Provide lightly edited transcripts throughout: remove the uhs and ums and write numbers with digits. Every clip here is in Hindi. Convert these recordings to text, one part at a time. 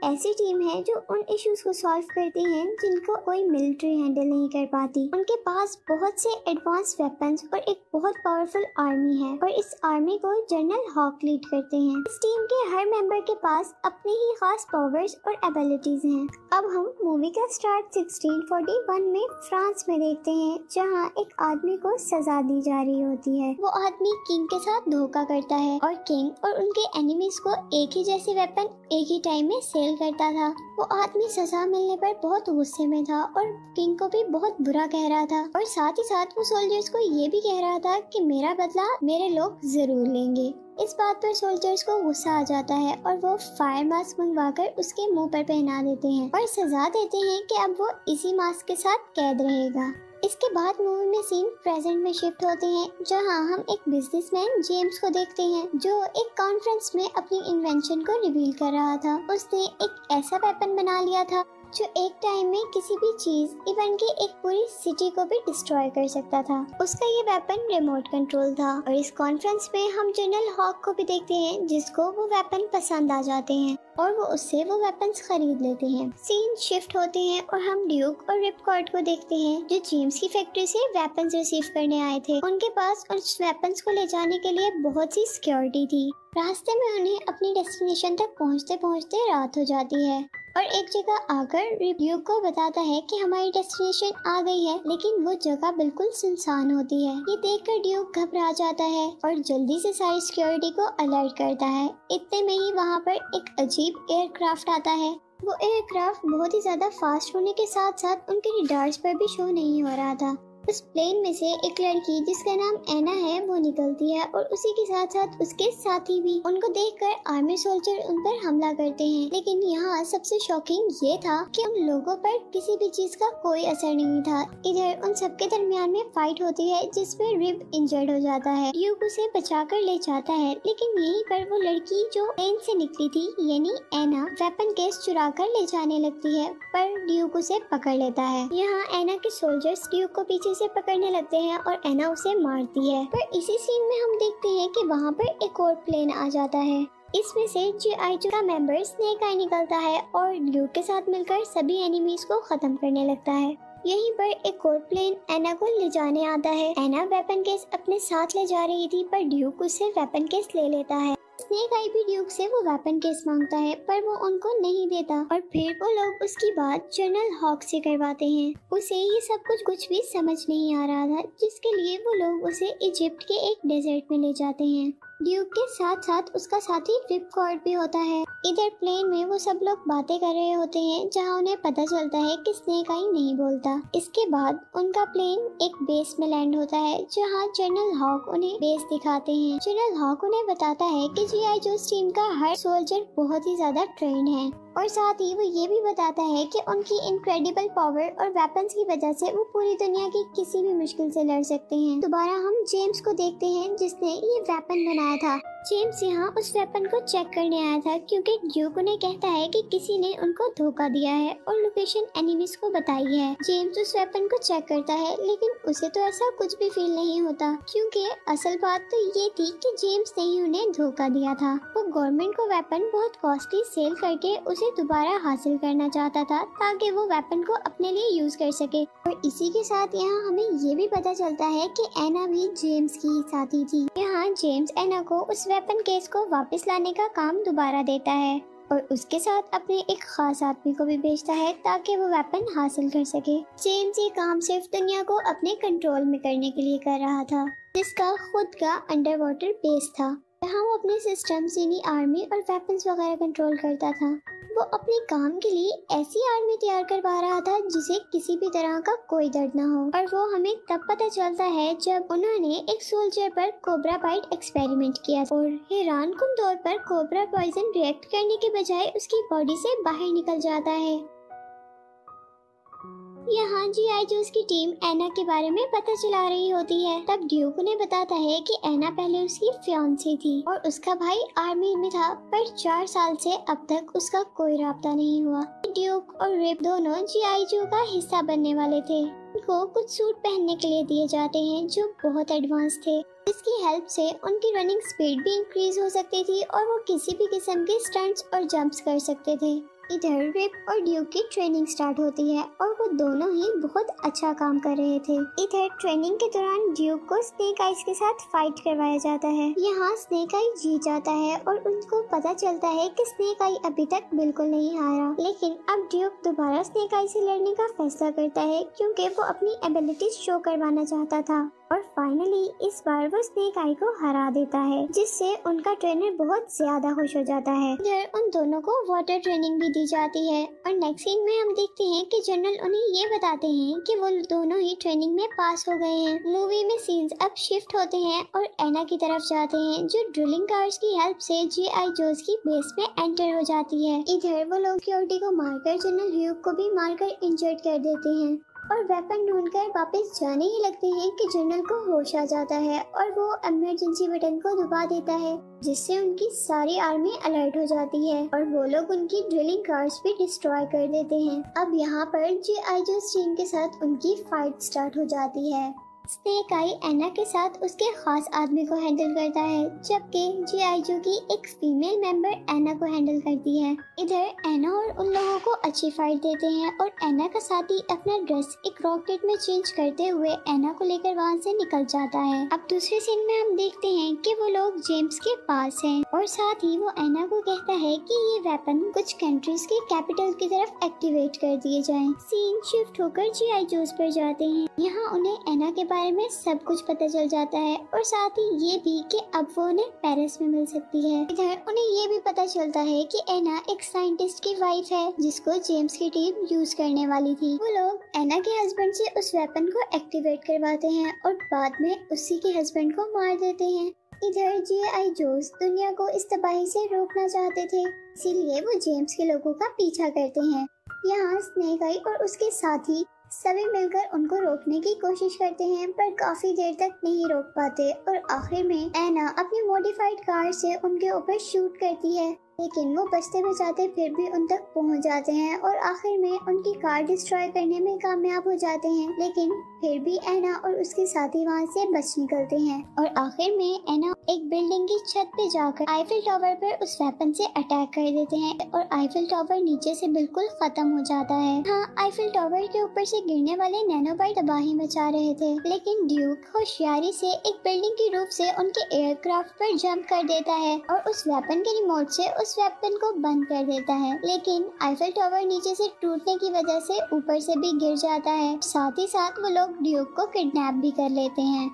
ऐसी टीम है जो उन इश्यूज को सॉल्व करती है जिनको कोई मिलिट्री हैंडल नहीं कर पाती। उनके पास बहुत से एडवांस वेपन्स और एक बहुत पावरफुल आर्मी है और इस आर्मी को जनरल हॉक लीड करते हैं। इस टीम के हर मेंबर के पास अपनी ही खास पावर्स और एबिलिटीज हैं। अब हम मूवी का स्टार्ट 1641 में फ्रांस में देखते हैं, जहां एक आदमी को सजा दी जा रही होती है। वो आदमी किंग के साथ धोखा करता है और किंग और उनके एनिमीज को एक ही जैसे वेपन एक ही टाइम में सेल करता था। वो आदमी सजा मिलने पर बहुत गुस्से में था और किंग को भी बहुत बुरा कह रहा था और साथ ही साथ वो सोल्जर्स को ये भी कह रहा था कि मेरा बदला मेरे लोग जरूर लेंगे। इस बात पर सोल्जर्स को गुस्सा आ जाता है और वो फायर मास्क मंगवाकर उसके मुंह पर पहना देते हैं और सजा देते हैं कि अब वो इसी मास्क के साथ कैद रहेगा। इसके बाद मूवी में सीन प्रेजेंट में शिफ्ट होते हैं, जहां हम एक बिजनेसमैन जेम्स को देखते हैं जो एक कॉन्फ्रेंस में अपनी इन्वेंशन को रिवील कर रहा था। उसने एक ऐसा वेपन बना लिया था जो एक टाइम में किसी भी चीज इवन की एक पूरी सिटी को भी डिस्ट्रॉय कर सकता था। उसका ये वेपन रिमोट कंट्रोल था और इस कॉन्फ्रेंस में हम जनरल हॉक को भी देखते हैं, जिसको वो वेपन पसंद आ जाते हैं और वो उससे वो वेपन्स खरीद लेते हैं। सीन शिफ्ट होते हैं और हम ड्यूक और रिपकॉर्ड को देखते हैं, जो जेम्स की फैक्ट्री से वेपन्स रिसीव करने आए थे। उनके पास उस वेपन्स को ले जाने के लिए बहुत सी सिक्योरिटी थी। रास्ते में उन्हें अपनी डेस्टिनेशन तक पहुंचते पहुंचते रात हो जाती है और एक जगह आकर ड्यूक को बताता है कि हमारी डेस्टिनेशन आ गई है, लेकिन वो जगह बिल्कुल सुनसान होती है। ये देखकर ड्यूक घबरा जाता है और जल्दी से सारी सिक्योरिटी को अलर्ट करता है। इतने में ही वहाँ पर एक अजीब एयरक्राफ्ट आता है। वो एयरक्राफ्ट बहुत ही ज्यादा फास्ट होने के साथ साथ उनके रडार्स पर भी शो नहीं हो रहा था। उस प्लेन में से एक लड़की जिसका नाम एना है वो निकलती है और उसी के साथ साथ उसके साथी भी। उनको देखकर आर्मी सोल्जर उन पर हमला करते हैं, लेकिन यहाँ सबसे शॉकिंग ये था कि उन लोगों पर किसी भी चीज का कोई असर नहीं था। इधर उन सबके दरमियान में फाइट होती है जिसमें रिब इंजर्ड हो जाता है। ड्यूक उसे बचाकर ले जाता है, लेकिन यहीं पर वो लड़की जो प्लेन से निकली थी यानी एना वेपन केस चुरा कर ले जाने लगती है, पर ड्यूक उसे पकड़ लेता है। यहाँ एना के सोल्जर्स ड्यूक को पीछे से पकड़ने लगते हैं और एना उसे मारती है। पर इसी सीन में हम देखते हैं कि वहाँ पर एक और प्लेन आ जाता है। इसमें से GI जो का मेंबर स्नेक आई निकलता है और ड्यूक के साथ मिलकर सभी एनिमीज को खत्म करने लगता है। यहीं पर एक और प्लेन एना को ले जाने आता है। एना वेपन केस अपने साथ ले जा रही थी, पर ड्यूक उससे वेपन केस ले लेता है। स्नेक आई भी ड्यूक से वो वेपन केस मांगता है, पर वो उनको नहीं देता और फिर वो लोग उसकी बात जनरल हॉक से करवाते हैं। उसे ये सब कुछ भी समझ नहीं आ रहा था, जिसके लिए वो लोग उसे इजिप्ट के एक डेजर्ट में ले जाते हैं। ड्यूक के साथ साथ उसका साथी रिपकॉर्ड भी होता है। इधर प्लेन में वो सब लोग बातें कर रहे होते हैं, जहां उन्हें पता चलता है कि स्नेक आई नहीं बोलता। इसके बाद उनका प्लेन एक बेस में लैंड होता है, जहां जनरल हॉक उन्हें बेस दिखाते हैं। जनरल हॉक उन्हें बताता है कि GI जो टीम का हर सोल्जर बहुत ही ज्यादा ट्रेन है और साथ ही वो ये भी बताता है कि उनकी इनक्रेडिबल पावर और वेपन्स की वजह से वो पूरी दुनिया की किसी भी मुश्किल से लड़ सकते हैं। दोबारा हम जेम्स को देखते हैं, जिसने ये वेपन बनाया था। जेम्स यहाँ उस वेपन को चेक करने आया था, क्योंकि ड्यूक उन्हें कहता है कि किसी ने उनको धोखा दिया है और लोकेशन एनिमीज को बताई है। जेम्स उस वेपन को चेक करता है, लेकिन उसे तो ऐसा कुछ भी फील नहीं होता, क्योंकि असल बात तो ये थी कि जेम्स ने ही उन्हें धोखा दिया था। वो गवर्नमेंट को वेपन बहुत कॉस्टली सेल करके उसे दोबारा हासिल करना चाहता था, ताकि वो वेपन को अपने लिए यूज कर सके। और इसी के साथ यहाँ हमें ये भी पता चलता है कि एना भी जेम्स की ही साथी थी। यहाँ जेम्स एना को उस वेपन केस को वापस लाने का काम दोबारा देता है और उसके साथ अपने एक खास आदमी को भी भेजता है, ताकि वो वेपन हासिल कर सके। जेम्स ये काम सिर्फ दुनिया को अपने कंट्रोल में करने के लिए कर रहा था, जिसका खुद का अंडर वाटर बेस था, जहाँ वो अपने सिस्टम्स यानी आर्मी और वेपन्स वगैरह कंट्रोल करता था। वो अपने काम के लिए ऐसी आर्मी तैयार करवा रहा था जिसे किसी भी तरह का कोई दर्द ना हो, और वो हमें तब पता चलता है जब उन्होंने एक सोल्जर पर कोबरा बाइट एक्सपेरिमेंट किया और हैरानकुन तौर पर कोबरा पॉइजन रिएक्ट करने के बजाय उसकी बॉडी से बाहर निकल जाता है। यहाँ GI जोस की टीम एना के बारे में पता चला रही होती है। तब ड्यूक उन्हें बताता है कि एना पहले उसकी फियांसी थी और उसका भाई आर्मी में था, पर 4 साल से अब तक उसका कोई राब्ता नहीं हुआ। ड्यूक और रिप दोनों GI जो का हिस्सा बनने वाले थे। उनको कुछ सूट पहनने के लिए दिए जाते हैं जो बहुत एडवांस थे, जिसकी हेल्प से उनकी रनिंग स्पीड भी इंक्रीज हो सकती थी और वो किसी भी किस्म के स्टंट्स और जंप्स कर सकते थे। इधर रिप और ड्यूक की ट्रेनिंग स्टार्ट होती है और वो दोनों ही बहुत अच्छा काम कर रहे थे। इधर ट्रेनिंग के दौरान ड्यूक को स्नेक आइज के साथ फाइट करवाया जाता है। यहाँ स्नेक आई जीत जाता है और उनको पता चलता है कि स्नेक आई अभी तक बिल्कुल नहीं हारा। लेकिन अब ड्यूक दोबारा स्नेक आई से लड़ने का फैसला करता है क्योंकि वो अपनी एबिलिटीज शो करवाना चाहता था और फाइनली इस बार वो स्नेक आई को हरा देता है, जिससे उनका ट्रेनर बहुत ज्यादा खुश हो जाता है। इधर उन दोनों को वाटर ट्रेनिंग भी दी जाती है और नेक्स्ट सीन में हम देखते हैं कि जनरल उन्हें ये बताते हैं कि वो दोनों ही ट्रेनिंग में पास हो गए हैं। मूवी में सीन्स अब शिफ्ट होते हैं और एना की तरफ जाते हैं, जो ड्रिलिंग कार्स की हेल्प से G.I. जोस की बेस में एंटर हो जाती है। इधर वो लोग सिक्योरिटी को मारकर जनरल ह्यूग को भी मारकर इंजर्ड कर देते हैं और वेपन ढूंढकर वापस जाने ही लगते हैं कि जनरल को होश आ जाता है और वो इमरजेंसी बटन को दबा देता है, जिससे उनकी सारी आर्मी अलर्ट हो जाती है और वो लोग उनकी ड्रिलिंग कार्स भी डिस्ट्रॉय कर देते हैं। अब यहाँ पर G.I. जोस टीम के साथ उनकी फाइट स्टार्ट हो जाती है। स्नेक आई एना के साथ उसके खास आदमी को हैंडल करता है, जबकि G.I. जो की एक फीमेल मेंबर एना को हैंडल करती है। इधर एना और उन लोगों को अच्छी फाइट देते हैं और एना का साथी अपना ड्रेस एक रॉकेट में चेंज करते हुए एना को लेकर वहाँ से निकल जाता है। अब दूसरे सीन में हम देखते हैं कि वो लोग जेम्स के पास हैं और साथ ही वो एना को कहता है कि ये वेपन कुछ कंट्रीज के कैपिटल की तरफ एक्टिवेट कर दिए जाएं। सीन शिफ्ट होकर G.I. जोस पर जाते हैं। यहाँ उन्हें एना के बारे में सब कुछ पता चल जाता है और साथ ही ये भी कि अब वो उन्हें पेरिस में मिल सकती है। इधर उन्हें ये भी पता चलता है कि एना एक साइंटिस्ट की वाइफ है जिसको जेम्स की टीम यूज करने वाली थी। वो लोग एना के हस्बैंड से उस वेपन को एक्टिवेट करवाते हैं और बाद में उसी के हस्बैंड को मार देते हैं। इधर G.I. जोस दुनिया को इस तबाही से रोकना चाहते थे, इसीलिए वो जेम्स के लोगों का पीछा करते हैं। यहाँ स्नेक आई और उसके साथी सभी मिलकर उनको रोकने की कोशिश करते हैं, पर काफी देर तक नहीं रोक पाते और आखिर में एना अपनी मॉडिफाइड कार से उनके ऊपर शूट करती है, लेकिन वो बचते बचाते फिर भी उन तक पहुंच जाते हैं और आखिर में उनकी कार डिस्ट्रॉय करने में कामयाब हो जाते हैं। लेकिन फिर भी एना और उसके साथी वहां से बच निकलते हैं और आखिर में एना एक बिल्डिंग की छत पे जाकर आईफिल टावर पर उस वेपन से अटैक कर देते हैं और आईफिल टावर नीचे से बिल्कुल खत्म हो जाता है। हाँ, आईफिल टावर के ऊपर से गिरने वाले नैनोबाइट तबाही मचा रहे थे, लेकिन ड्यूक होशियारी से एक बिल्डिंग की रूफ से उनके एयरक्राफ्ट पर जंप कर देता है और उस वेपन के रिमोट से उस वेपन को बंद कर देता है। लेकिन आईफिल टावर नीचे से टूटने की वजह से ऊपर से भी गिर जाता है। साथ ही साथ वो लोग ड्यूक को किडनैप भी कर लेते हैं।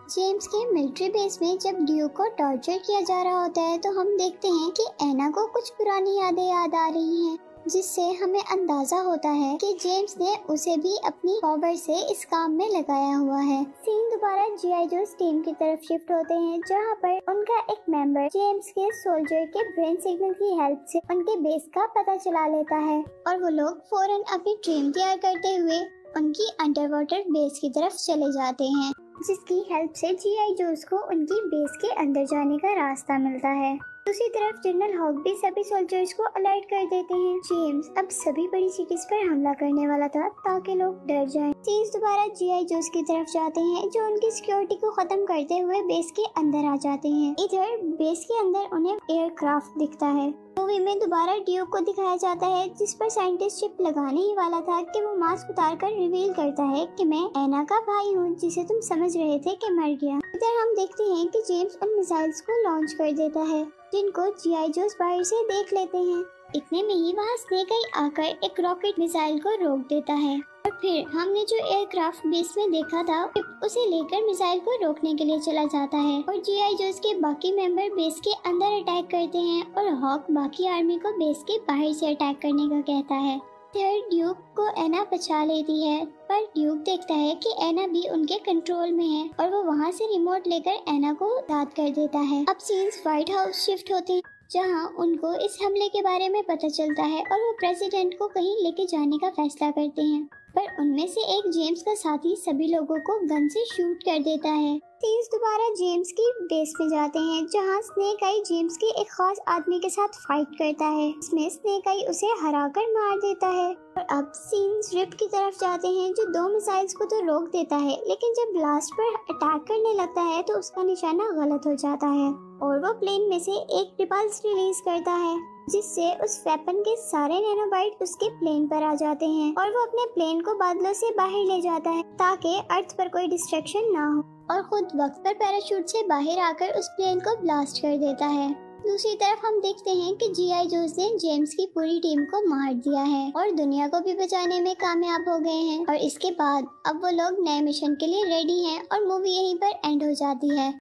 जेम्स के मिलिट्री बेस में जब ड्यूक को टॉर्चर किया जा रहा होता है तो हम देखते हैं कि एना को कुछ पुरानी यादें याद आ रही हैं, जिससे हमें अंदाजा होता है कि जेम्स ने उसे भी अपनी पावर से इस काम में लगाया हुआ है। सीन दोबारा G.I. जोस टीम की तरफ शिफ्ट होते हैं, जहां पर उनका एक मेंबर जेम्स के सोल्जर के ब्रेन सिग्नल की हेल्प से उनके बेस का पता चला लेता है और वो लोग फौरन अपनी टीम तैयार करते हुए उनकी अंडर वाटर बेस की तरफ चले जाते हैं, जिसकी हेल्प से G.I. जोस को उनकी बेस के अंदर जाने का रास्ता मिलता है। दूसरी तरफ जनरल हॉक भी सभी सोल्जर्स को अलर्ट कर देते हैं। जेम्स अब सभी बड़ी सिटीज पर हमला करने वाला था ताकि लोग डर जाएं। सीन्स दोबारा G.I. जोस की तरफ जाते हैं, जो उनकी सिक्योरिटी को खत्म करते हुए बेस के अंदर आ जाते हैं। इधर बेस के अंदर उन्हें एयरक्राफ्ट दिखता है। मूवी में दोबारा ड्यूक को दिखाया जाता है, जिस पर साइंटिस्ट चिप लगाने ही वाला था कि वो मास्क उतारकर रिवील करता है कि मैं एना का भाई हूँ, जिसे तुम समझ रहे थे कि मर गया। इधर हम देखते हैं कि जेम्स उन मिसाइल्स को लॉन्च कर देता है, जिनको G.I. जोस बाहर से देख लेते हैं। इतने में ही वहाँ स्नेक आई आकर एक रॉकेट मिसाइल को रोक देता है और फिर हमने जो एयरक्राफ्ट बेस में देखा था उसे लेकर मिसाइल को रोकने के लिए चला जाता है और G.I. जोस के बाकी मेंबर बेस के अंदर अटैक करते हैं और हॉक बाकी आर्मी को बेस के बाहर से अटैक करने का कहता है। फिर ड्यूक को एना बचा लेती है, पर ड्यूक देखता है कि एना भी उनके कंट्रोल में है और वो वहाँ से रिमोट लेकर एना को याद कर देता है। अब सीन्स व्हाइट हाउस शिफ्ट होते हैं, जहां उनको इस हमले के बारे में पता चलता है और वो प्रेसिडेंट को कहीं लेके जाने का फैसला करते हैं, पर उनमें से एक जेम्स का साथी सभी लोगों को गन से शूट कर देता है। सीन्स दोबारा जेम्स की बेस में जाते हैं, जहां स्नेक आई जेम्स के एक खास आदमी के साथ फाइट करता है। इसमें स्नेक आई उसे हराकर मार देता है और अब सीन्स रिप की तरफ जाते हैं, जो 2 मिसाइल्स को तो रोक देता है, लेकिन जब ब्लास्ट पर अटैक करने लगता है तो उसका निशाना गलत हो जाता है और वो प्लेन में से एक रिपल्स रिलीज करता है। जिससे उस वेपन के सारे नैनोबाइट उसके प्लेन पर आ जाते हैं और वो अपने प्लेन को बादलों से बाहर ले जाता है ताकि अर्थ पर कोई डिस्ट्रैक्शन ना हो, और खुद वक्त पर पैराशूट से बाहर आकर उस प्लेन को ब्लास्ट कर देता है। दूसरी तरफ हम देखते हैं कि जीआई जोस ने जेम्स की पूरी टीम को मार दिया है और दुनिया को भी बचाने में कामयाब हो गए हैं, और इसके बाद अब वो लोग नए मिशन के लिए रेडी हैं और मूवी यहीं पर एंड हो जाती है।